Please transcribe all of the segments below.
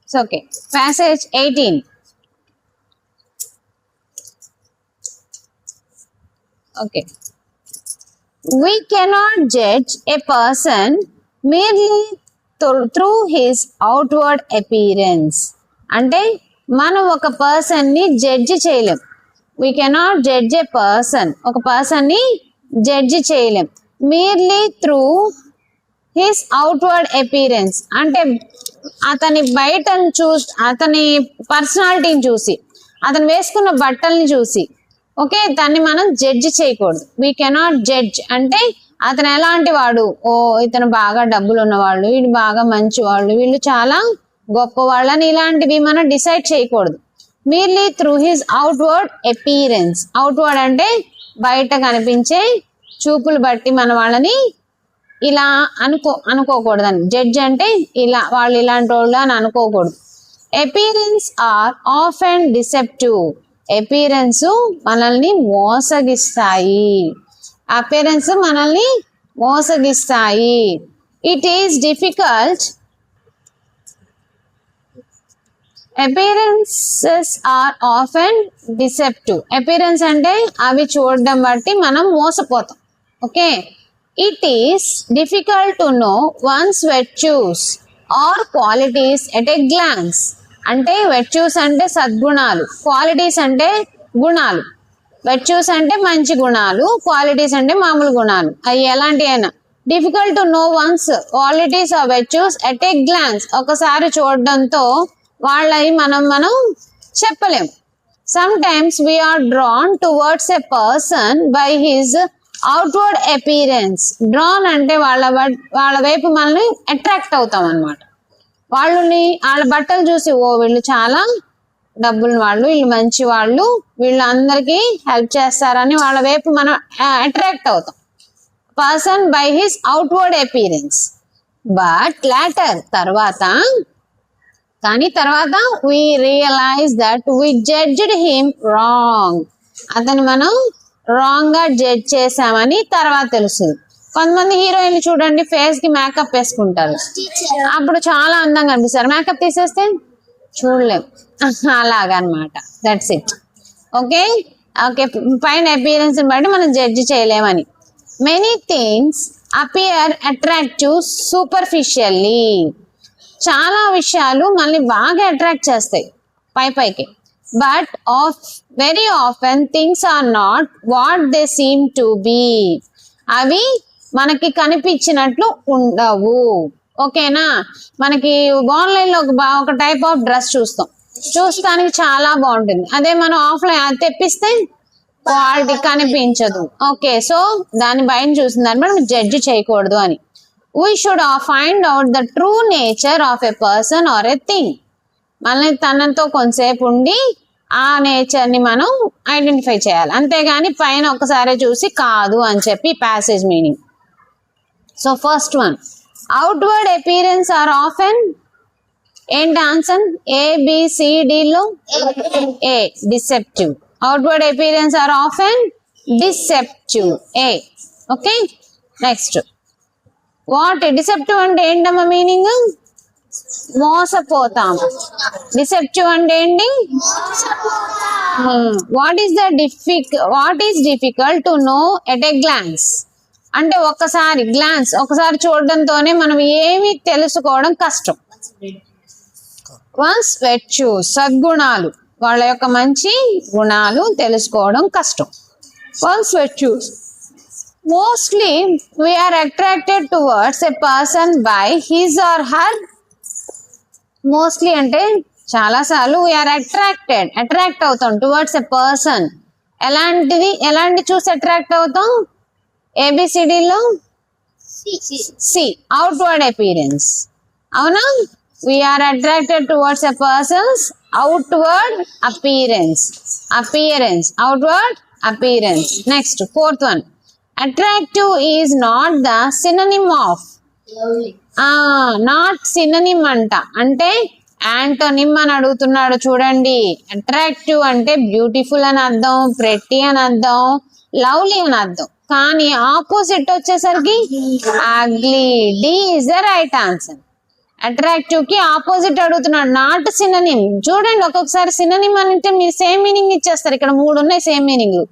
So, okay. Passage 18. Okay. We cannot judge a person merely through his outward appearance. అంటే మనం ఒక person ని judge చేయలేం. We cannot judge a person. ఒక person ని judge చేయలేం. merely through his outward appearance. అంటే అతని బయటను చూసి, అతని పర్సనాలిటీని చూసి, అతను వేసుకున్న బట్టల్ని చూసి, ఓకే, దాన్ని మనం జడ్జి చేయకూడదు. వీ కెనాట్ జడ్జ్ అంటే అతను ఎలాంటి వాడు, ఓ ఇతను బాగా డబ్బులు ఉన్నవాళ్ళు, వీడు బాగా మంచి వాళ్ళు, వీళ్ళు చాలా గొప్ప వాళ్ళని, ఇలాంటివి మనం డిసైడ్ చేయకూడదు. merely through his outward appearance. outward అంటే బయట కనిపించే చూపులు బట్టి మన వాళ్ళని ఇలా అనుకోకూడదని. జడ్జ్ అంటే ఇలా వాళ్ళు ఇలాంటి వాళ్ళు అని అనుకోకూడదు. Appearance are often deceptive. Appearance మనల్ని మోసగిస్తాయి. అపీరెన్స్ మనల్ని మోసగిస్తాయి. It is difficult. appearances are often deceptive. appearance అంటే అవి చూడడం బట్టి మనం మోసపోతాం. Okay, it is difficult to know one's virtues or qualities at a glance. అంటే virtues అంటే సద్గుణాలు, qualities అంటే గుణాలు. virtues అంటే మంచి గుణాలు, qualities అంటే మామూలు గుణాలు. అవి ఎలాంటి అయినా. difficult to know one's qualities or virtues at a glance. ఒకసారి చూడడంతో వాళ్ళవి మనం చెప్పలేం. Sometimes we are drawn towards a person by his outward appearance. drawn అంటే వాళ్ళ వైపు మనల్ని అట్రాక్ట్ అవుతాం అన్నమాట. వాళ్ళ బట్టలు చూసి, ఓ వీళ్ళు చాలా డబ్బులు వాళ్ళు, వీళ్ళు మంచి వాళ్ళు, వీళ్ళు అందరికీ హెల్ప్ చేస్తారని వాళ్ళ వైపు మనం అట్రాక్ట్ అవుతాం. Person by his outward appearance. But later తర్వాత we realize that we judged him wrong. అతను మనం రాంగ్ గా జడ్జ్ చేసామని తర్వాత తెలుస్తుంది. కొంతమంది హీరోయిన్లు చూడండి, ఫేస్ కి మేకప్ వేసుకుంటారు, అప్పుడు చాలా అందంగా అనిపిస్తారు. మేకప్ తీసేస్తే చూడలేం. అలాగనమాట. That's it. ఓకే ఓకే పైన అపియరెన్స్ బట్టి మనం జడ్జ్ చేయలేమని. Many things appear attractive superficially. చాలా విషయాలు మనల్ని బాగా అట్రాక్ట్ చేస్తాయి పైకి. But very often things are not what they seem to be. అవి మనకి కనిపించినట్లు ఉండవు. ఓకేనా, మనకి ఆన్లైన్ లో ఒక టైప్ ఆఫ్ డ్రెస్ చూస్తానికి చాలా బాగుంటుంది. అదే మనం ఆఫ్లైన్ తెప్పిస్తే క్వాలిటీ కనిపించదు. ఓకే, సో దాన్ని బయట చూసిన దాన్ని మనం జడ్జి చేయకూడదు అని. We should find out the true nature of a person or a thing. మనల్ని తనతో కొంతసేపు ఉండి ఆ నేచర్ ని మనం ఐడెంటిఫై చేయాలి. అంతేగాని పైన ఒకసారి చూసి కాదు అని చెప్పి passage meaning. So first one, outward appearance are often. ఏంటి ఆన్సర్? ABCDలో A, deceptive. Outward appearance are often deceptive, A. Okay, next what deceptive అంటే ఏంటమ్మా మీనింగ్? మోసపోతాం. డిసెప్టివ్ అంటే ఏంటి? What is difficult to know at a glance. అంటే ఒకసారి చూడడంతోనే మనం ఏమి తెలుసుకోవడం కష్టం. వన్స్ వెర్చ్యూస్, సద్గుణాలు, వాళ్ళ యొక్క మంచి గుణాలు తెలుసుకోవడం కష్టం. Once వెర్చ్యూస్. Mostly we are attracted towards a person by his or her. Mostly అంటే చాలా సార్లు we are attract అవుతాం towards a person. ఎలాంటి చూసి అట్రాక్ట్ అవుతాం? ABCDలో C, outward appearance. అవునా? We are attracted towards a person's outward appearance. Outward appearance. Next, fourth one. Attractive is not the synonym of. Not synonym అంటే antonym అని అడుగుతున్నాడు చూడండి. Attractive అంటే బ్యూటిఫుల్ అని అర్థం, ప్రెట్టి అని అర్థం, లవ్లీ అని అర్థం. కానీ ఆపోజిట్ వచ్చేసరికి ugly. D is the right answer. Attractive కి ఆపోజిట్ అడుగుతున్నాడు, నాట్ సినోనిమ్. చూడండి ఒక్కొక్కసారి సినోనిమ్ అంటే మీరు సేమ్ మీనింగ్ ఇచ్చేస్తారు. ఇక్కడ 3 ఉన్నాయి సేమ్ మీనింగ్.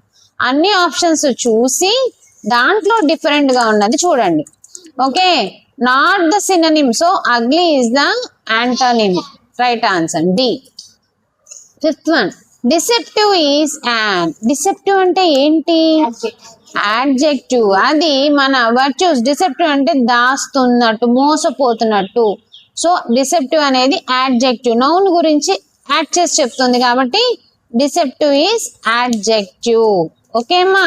అన్ని ఆప్షన్స్ చూసి దాంట్లో డిఫరెంట్ గా ఉన్నది చూడండి. Okay, not the synonym. So ugly is the antonym. Right answer D. Fifth one, deceptive is an. Deceptive అంటే ఏంటి? యాడ్జెక్టివ్. అది మన వర్చ్యూస్. డిసెప్టివ్ అంటే దాస్తున్నట్టు, మోసపోతున్నట్టు. సో డిసెప్టివ్ అనేది యాడ్జెక్టివ్, నౌన్ గురించి యాడ్ చేసి చెప్తుంది కాబట్టి డిసెప్టివ్ ఈజ్ యాడ్జెక్టివ్. ఓకే అమ్మా.